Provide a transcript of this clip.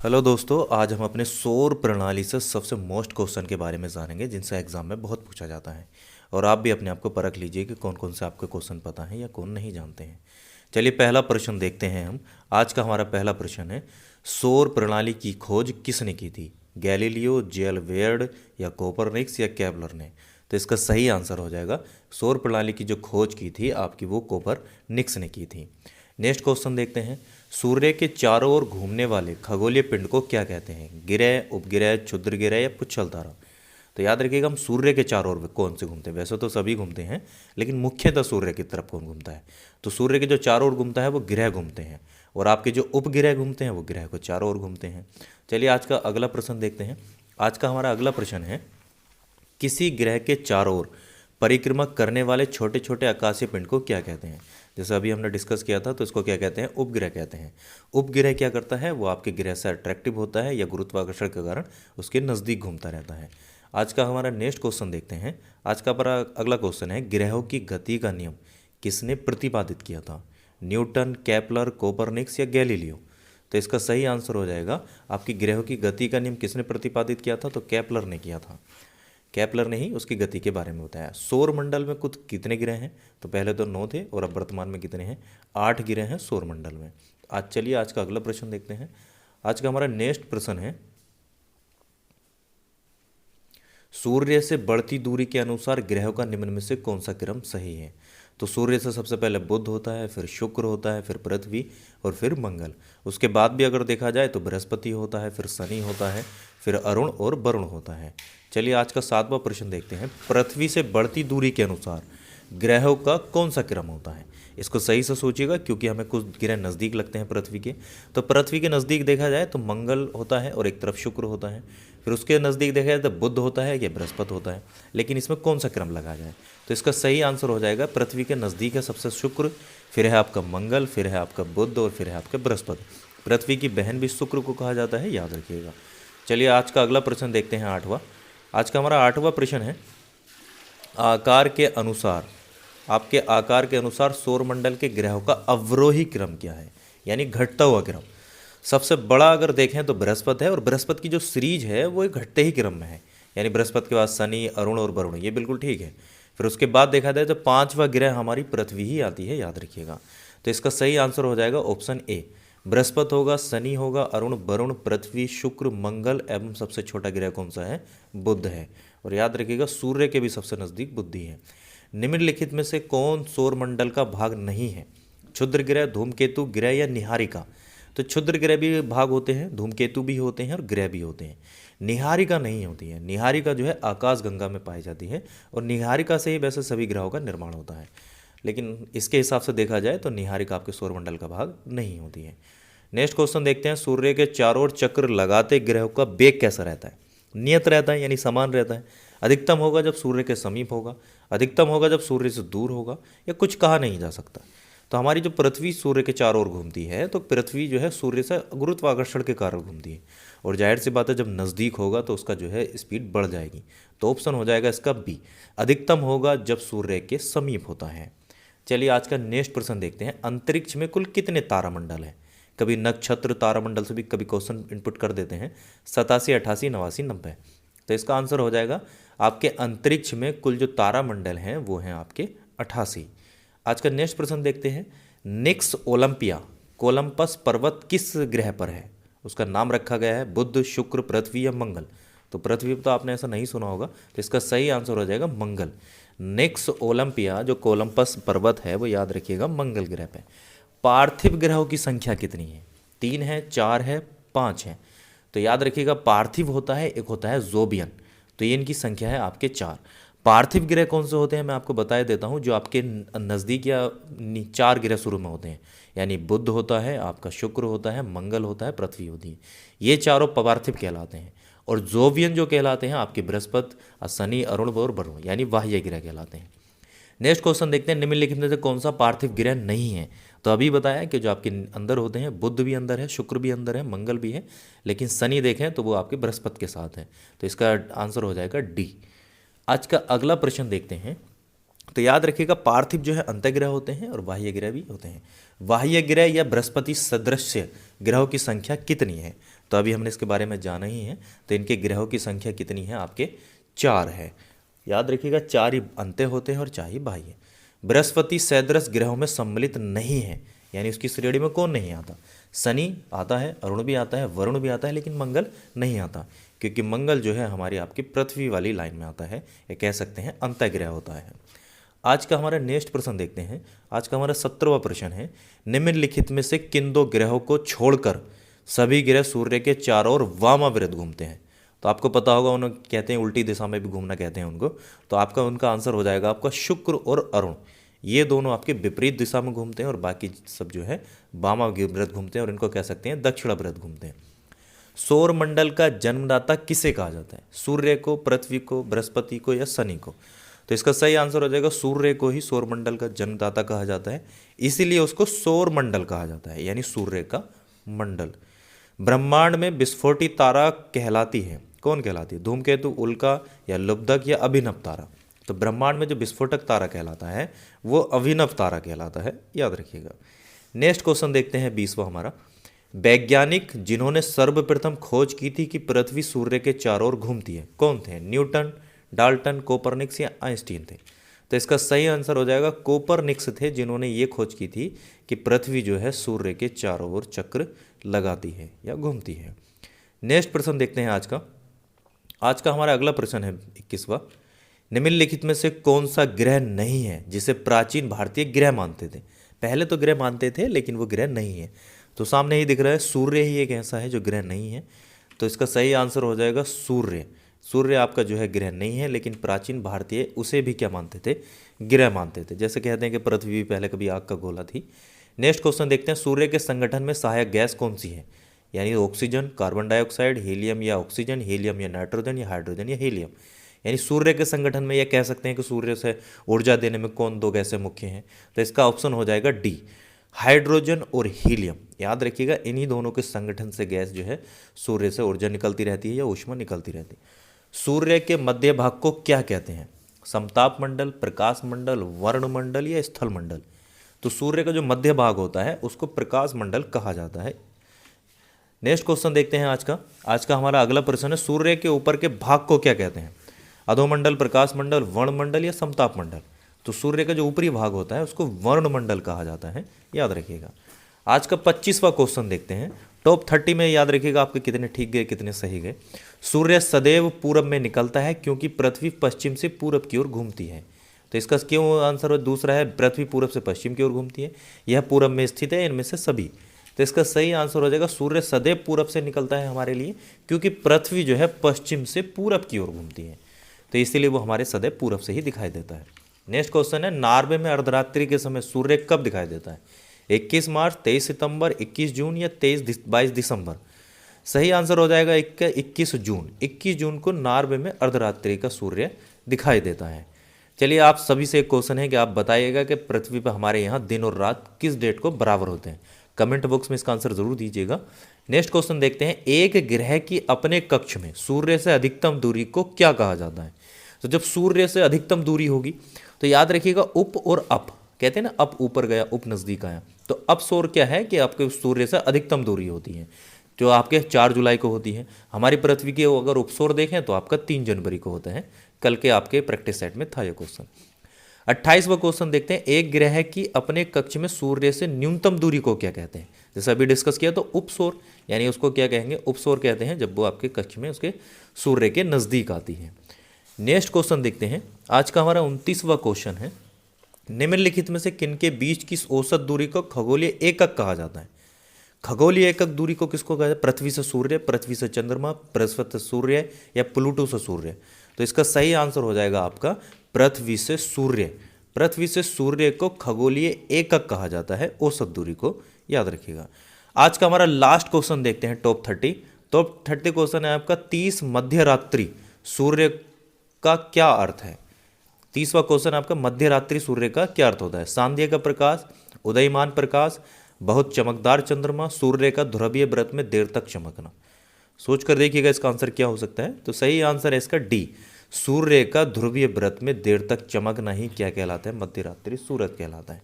Hello दोस्तों, आज हम अपने सौर प्रणाली से सबसे मोस्ट क्वेश्चन के बारे में जानेंगे जिनसे एग्जाम में बहुत पूछा जाता है। और आप भी अपने आप को परख लीजिए कि कौन कौन से आपके क्वेश्चन पता हैं या कौन नहीं जानते हैं। चलिए पहला प्रश्न देखते हैं हम। आज का हमारा पहला प्रश्न है, सौर प्रणाली की खोज किसने की थी? गैलीलियो, जेल वेर्ड या कोपरनिक्स या केपलर ने? तो इसका सही आंसर हो जाएगा, सौर प्रणाली की जो खोज की थी आपकी वो कोपरनिक्स ने की थी। नेक्स्ट क्वेश्चन देखते हैं, सूर्य के चारों ओर घूमने वाले खगोलीय पिंड को क्या कहते हैं? ग्रह, उपग्रह, क्षुद्र ग्रह या पुच्छल तारा? तो याद रखिएगा, हम सूर्य के चारों ओर कौन से घूमते हैं? वैसे तो सभी घूमते हैं, लेकिन मुख्यतः सूर्य की तरफ कौन घूमता है? तो सूर्य के जो चारों ओर घूमता है वो ग्रह घूमते हैं, और आपके जो उपग्रह घूमते हैं वो ग्रह को चारों ओर घूमते हैं। चलिए आज का अगला प्रश्न देखते हैं। आज का हमारा अगला प्रश्न है, किसी ग्रह के चारों ओर परिक्रमा करने वाले छोटे छोटे आकाशीय पिंड को क्या कहते हैं? जैसे अभी हमने डिस्कस किया था, तो इसको क्या कहते हैं? उपग्रह कहते हैं। उपग्रह क्या करता है? वो आपके ग्रह से अट्रैक्टिव होता है या गुरुत्वाकर्षण के कारण उसके नज़दीक घूमता रहता है। आज का हमारा नेक्स्ट क्वेश्चन देखते हैं। आज का हमारा अगला क्वेश्चन है, ग्रहों की गति का नियम किसने प्रतिपादित किया था? न्यूटन, केपलर, कोपरनिक्स या गैलीलियो? तो इसका सही आंसर हो जाएगा, आपकी ग्रहों की गति का नियम किसने प्रतिपादित किया था? तो केपलर ने किया था। केपलर ने ही उसकी गति के बारे में बताया। सौर मंडल में कुछ कितने ग्रह हैं? तो पहले तो 9 थे और अब वर्तमान में कितने हैं? 8 ग्रह हैं सौर मंडल में। आज चलिए आज का अगला प्रश्न देखते हैं। आज का हमारा नेक्स्ट प्रश्न है, सूर्य से बढ़ती दूरी के अनुसार ग्रहों का निम्न में से कौन सा क्रम सही है? तो सूर्य से सबसे पहले बुध होता है, फिर शुक्र होता है, फिर पृथ्वी और फिर मंगल। उसके बाद भी अगर देखा जाए तो बृहस्पति होता है, फिर शनि होता है, फिर अरुण और वरुण होता है। चलिए आज का 7वां प्रश्न देखते हैं, पृथ्वी से बढ़ती दूरी के अनुसार ग्रहों का कौन सा क्रम होता है? इसको सही से सोचिएगा, क्योंकि हमें कुछ ग्रह नज़दीक लगते हैं पृथ्वी के। तो पृथ्वी के नज़दीक देखा जाए तो मंगल होता है और एक तरफ शुक्र होता है। फिर उसके नज़दीक देखा जाए तो बुध होता है या बृहस्पति होता है। लेकिन इसमें कौन सा क्रम लगा जाए? तो इसका सही आंसर हो जाएगा, पृथ्वी के नज़दीक है सबसे शुक्र, फिर है आपका मंगल, फिर है आपका बुध और फिर है आपका बृहस्पति। पृथ्वी की बहन भी शुक्र को कहा जाता है, याद रखिएगा। चलिए आज का अगला प्रश्न देखते हैं, 8वां। आज का हमारा 8वां प्रश्न है, आकार के अनुसार, आपके आकार के अनुसार सौरमंडल के ग्रहों का अवरोही क्रम क्या है? यानी घटता हुआ क्रम। सबसे बड़ा अगर देखें तो बृहस्पति है, और बृहस्पति की जो सीरीज है वो एक घटते ही क्रम में है। यानी बृहस्पति के बाद शनि, अरुण और वरुण, ये बिल्कुल ठीक है। फिर उसके बाद देखा जाए तो 5वां ग्रह हमारी पृथ्वी ही आती है, याद रखिएगा। तो इसका सही आंसर हो जाएगा ऑप्शन ए, बृहस्पति होगा, शनि होगा, अरुण, वरुण, पृथ्वी, शुक्र, मंगल एवं सबसे छोटा ग्रह कौन सा है? बुध है। और याद रखिएगा, सूर्य के भी सबसे नज़दीक बुध ही है। निम्नलिखित में से कौन सौरमंडल का भाग नहीं है? क्षुद्र ग्रह, धूमकेतु, ग्रह या निहारिका? तो क्षुद्र ग्रह भी भाग होते हैं, धूमकेतु भी होते हैं और ग्रह भी होते हैं। निहारिका नहीं होती है। निहारिका जो है आकाश गंगा में पाई जाती है, और निहारिका से ही वैसे सभी ग्रहों का निर्माण होता है। लेकिन इसके हिसाब से देखा जाए तो निहारिका आपके सौरमंडल का भाग नहीं होती है। नेक्स्ट क्वेश्चन देखते हैं, सूर्य के चारों ओर चक्र लगाते ग्रहों का वेग कैसा रहता है? नियत रहता है, यानी समान रहता है। अधिकतम होगा जब सूर्य के समीप होगा, अधिकतम होगा जब सूर्य से दूर होगा, या कुछ कहा नहीं जा सकता। तो हमारी जो पृथ्वी सूर्य के चारों ओर घूमती है, तो पृथ्वी जो है सूर्य से गुरुत्वाकर्षण के कारण घूमती है, और जाहिर सी बात है जब नज़दीक होगा तो उसका जो है स्पीड बढ़ जाएगी। तो ऑप्शन हो जाएगा इसका बी, अधिकतम होगा जब सूर्य के समीप होता है। चलिए आज का नेक्स्ट प्रश्न देखते हैं, अंतरिक्ष में कुल कितने तारामंडल हैं? कभी नक्षत्र तारामंडल से भी कभी क्वेश्चन इनपुट कर देते हैं, 87, 88, 89, 90। तो इसका आंसर हो जाएगा, आपके अंतरिक्ष में कुल जो तारामंडल हैं वो हैं आपके 88। आज का नेक्स्ट प्रश्न देखते हैं, निक्स ओलंपिया कोलंपस पर्वत किस ग्रह पर है? उसका नाम रखा गया है बुध, शुक्र, पृथ्वी या मंगल? तो पृथ्वी पर तो आपने ऐसा नहीं सुना होगा, तो इसका सही आंसर हो जाएगा मंगल। नेक्स ओलंपिया जो कोलंपस पर्वत है वो याद रखिएगा मंगल ग्रह पे। पार्थिव ग्रहों की संख्या कितनी है? 3 है, 4 है, 5 है? तो याद रखिएगा, पार्थिव होता है, एक होता है जोबियन। तो ये इनकी संख्या है आपके 4। पार्थिव ग्रह कौन से होते हैं मैं आपको बता देता हूँ, जो आपके नज़दीक या 4 ग्रह शुरू में होते हैं। यानी बुध होता है, आपका शुक्र होता है, मंगल होता है, पृथ्वी होती है। ये चारों पार्थिव कहलाते हैं। और जोवियन जो कहलाते हैं आपके बृहस्पति, शनि, अरुण और वरुण, यानी बाह्य ग्रह कहलाते हैं। नेक्स्ट क्वेश्चन देखते हैं, निम्नलिखित में से कौन सा पार्थिव ग्रह नहीं है? तो अभी बताया कि जो आपके अंदर होते हैं, बुध भी अंदर है, शुक्र भी अंदर है, मंगल भी है, लेकिन शनि देखें तो वो आपके बृहस्पति के साथ है। तो इसका आंसर हो जाएगा डी। आज का अगला प्रश्न देखते हैं। तो याद रखिएगा, पार्थिव जो है अंतःग्रह होते हैं और बाह्य ग्रह भी होते हैं। बाह्य ग्रह या बृहस्पति सदृश ग्रहों की संख्या कितनी है? तो अभी हमने इसके बारे में जाना ही है। तो इनके ग्रहों की संख्या कितनी है आपके? 4 है। याद रखिएगा 4 ही अंत्य होते हैं और 4 ही बाह्य। बृहस्पति सैद्रस ग्रहों में सम्मिलित नहीं है, यानी उसकी श्रेणी में कौन नहीं आता? शनि आता है, अरुण भी आता है, वरुण भी आता है, लेकिन मंगल नहीं आता, क्योंकि मंगल जो है हमारी आपकी पृथ्वी वाली लाइन में आता है, या कह सकते हैं अंतः ग्रह होता है। आज का हमारा नेक्स्ट प्रश्न देखते हैं। आज का हमारा 17वां प्रश्न है, निम्नलिखित में से किन 2 ग्रहों को छोड़कर सभी ग्रह सूर्य के चारों ओर वामावृत घूमते हैं? तो आपको पता होगा, उन्हें कहते हैं उल्टी दिशा में भी घूमना कहते हैं उनको। तो आपका उनका आंसर हो जाएगा आपका शुक्र और अरुण। ये दोनों आपके विपरीत दिशा में घूमते हैं और बाकी सब जो है वामावृत घूमते हैं, और इनको कह सकते हैं दक्षिणावृत घूमते हैं। सौर मंडल का जन्मदाता किसे कहा जाता है? सूर्य को, पृथ्वी को, बृहस्पति को या शनि को? तो इसका सही आंसर हो जाएगा सूर्य को ही सौर मंडल का जन्मदाता कहा जाता है, इसीलिए उसको सौर मंडल कहा जाता है, यानी सूर्य का मंडल। ब्रह्मांड में विस्फोटी तारा कहलाती है, कौन कहलाती है? धूमकेतु, उल्का या लुब्धक या अभिनव तारा? तो ब्रह्मांड में जो विस्फोटक तारा कहलाता है वो अभिनव तारा कहलाता है, याद रखिएगा। नेक्स्ट क्वेश्चन देखते हैं 20वां हमारा। वैज्ञानिक जिन्होंने सर्वप्रथम खोज की थी कि पृथ्वी सूर्य के चारों ओर घूमती है, कौन थे? न्यूटन, डाल्टन, कोपरनिक्स या आइंस्टीन थे? तो इसका सही आंसर हो जाएगा कोपरनिक्स थे, जिन्होंने ये खोज की थी कि पृथ्वी जो है सूर्य के चारों ओर चक्र लगाती है या घूमती है। नेक्स्ट प्रश्न देखते हैं आज का। आज का हमारा अगला प्रश्न है 21वां। निम्नलिखित में से कौन सा ग्रह नहीं है जिसे प्राचीन भारतीय ग्रह मानते थे? पहले तो ग्रह मानते थे, लेकिन वो ग्रह नहीं है। तो सामने ही दिख रहा है, सूर्य ही एक ऐसा है जो ग्रह नहीं है। तो इसका सही आंसर हो जाएगा सूर्य। सूर्य आपका जो है ग्रह नहीं है, लेकिन प्राचीन भारतीय उसे भी क्या मानते थे? ग्रह मानते थे। जैसे कहते हैं कि पृथ्वी भी पहले कभी आग का गोला थी। नेक्स्ट क्वेश्चन देखते हैं, सूर्य के संगठन में सहायक गैस कौन सी है? यानी ऑक्सीजन, कार्बन डाइऑक्साइड, हीलियम या ऑक्सीजन, हीलियम या नाइट्रोजन या हाइड्रोजन या हीलियम? यानी सूर्य के संगठन में यह कह सकते हैं कि सूर्य से ऊर्जा देने में कौन 2 गैसें मुख्य हैं? तो इसका ऑप्शन हो जाएगा डी, हाइड्रोजन और हीलियम। याद रखिएगा, इन्हीं दोनों के संगठन से गैस जो है सूर्य से ऊर्जा निकलती रहती है या ऊष्मा निकलती रहती है। सूर्य के मध्य भाग को क्या कहते हैं? समताप मंडल, प्रकाश मंडल, वर्ण मंडल या स्थल मंडल? तो सूर्य का जो मध्य भाग होता है उसको प्रकाश मंडल कहा जाता है। नेक्स्ट क्वेश्चन देखते हैं आज का। आज का हमारा अगला प्रश्न है, सूर्य के ऊपर के भाग को क्या कहते हैं? अधोमंडल, प्रकाश मंडल, वर्ण मंडल या समताप मंडल? तो सूर्य का जो ऊपरी भाग होता है उसको वर्ण मंडल कहा जाता है, याद रखिएगा। आज का 25वां क्वेश्चन देखते हैं। टॉप 30 में याद रखिएगा आपके कितने ठीक गए कितने सही गए। सूर्य सदैव पूरब में निकलता है क्योंकि पृथ्वी पश्चिम से पूरब की ओर घूमती है। तो इसका क्यों आंसर दूसरा है, पृथ्वी पूरब से पश्चिम की ओर घूमती है, यह पूरब में स्थित है, इनमें से सभी। तो इसका सही आंसर हो जाएगा सूर्य सदैव पूरब से निकलता है हमारे लिए, क्योंकि पृथ्वी जो है पश्चिम से पूरब की ओर घूमती है, तो इसीलिए वो हमारे सदैव पूरब से ही दिखाई देता है। नेक्स्ट क्वेश्चन है, नॉर्वे में अर्धरात्रि के समय सूर्य कब दिखाई देता है? 21 मार्च, 23 सितंबर, 21 जून या 22 दिसंबर? सही आंसर हो जाएगा 21 जून। 21 जून को नॉर्वे में अर्धरात्रि का सूर्य दिखाई देता है। चलिए, आप सभी से एक क्वेश्चन है कि आप बताइएगा कि पृथ्वी पर हमारे यहाँ दिन और रात किस डेट को बराबर होते हैं। कमेंट बॉक्स में इसका आंसर जरूर दीजिएगा। नेक्स्ट क्वेश्चन देखते हैं, एक ग्रह की अपने कक्ष में सूर्य से अधिकतम दूरी को क्या कहा जाता है? तो जब सूर्य से अधिकतम दूरी होगी तो याद रखिएगा उप और अप, कहते हैं ना, अप ऊपर गया, उप नजदीक आया। तो अप सौर क्या है कि आपके सूर्य से अधिकतम दूरी होती है, जो आपके 4 जुलाई को होती है। हमारी पृथ्वी के अगर उपसौर देखें तो आपका 3 जनवरी को होता है। कल के आपके प्रैक्टिस सेट में था ये क्वेश्चन। 28वां क्वेश्चन देखते हैं, एक ग्रह की अपने कक्ष में सूर्य से न्यूनतम दूरी को क्या कहते हैं? जैसे अभी डिस्कस किया, तो उपसौर, यानी उसको क्या कहेंगे? उपसौर कहते हैं जब वो आपके कक्ष में उसके सूर्य के नज़दीक आती है। नेक्स्ट क्वेश्चन देखते हैं। आज का हमारा 29वां क्वेश्चन है, निम्नलिखित में से किनके बीच की औसत दूरी को खगोलीय एकक कहा जाता है? खगोलीय एकक दूरी को किसको कहा जाता है? पृथ्वी से सूर्य, पृथ्वी से चंद्रमा, बृहस्पति से सूर्य या प्लूटो से सूर्य? तो इसका सही आंसर हो जाएगा आपका पृथ्वी से सूर्य। पृथ्वी से सूर्य को खगोलीय एकक कहा जाता है, औसत दूरी को, याद रखिएगा। आज का हमारा लास्ट क्वेश्चन देखते हैं, टॉप 30। टॉप 30 क्वेश्चन है आपका, 30 मध्य रात्रि सूर्य का क्या अर्थ है? 30वां क्वेश्चन आपका, मध्य रात्रि सूर्य का क्या अर्थ होता है? सांध्य का प्रकाश, उदयमान प्रकाश, बहुत चमकदार चंद्रमा, सूर्य का ध्रुवीय व्रत में देर तक चमकना। सोच कर देखिएगा इसका आंसर क्या हो सकता है। तो सही आंसर है इसका डी, सूर्य का ध्रुवीय व्रत में देर तक चमकना ही क्या कहलाता है? मध्य रात्रि सूरज कहलाता है।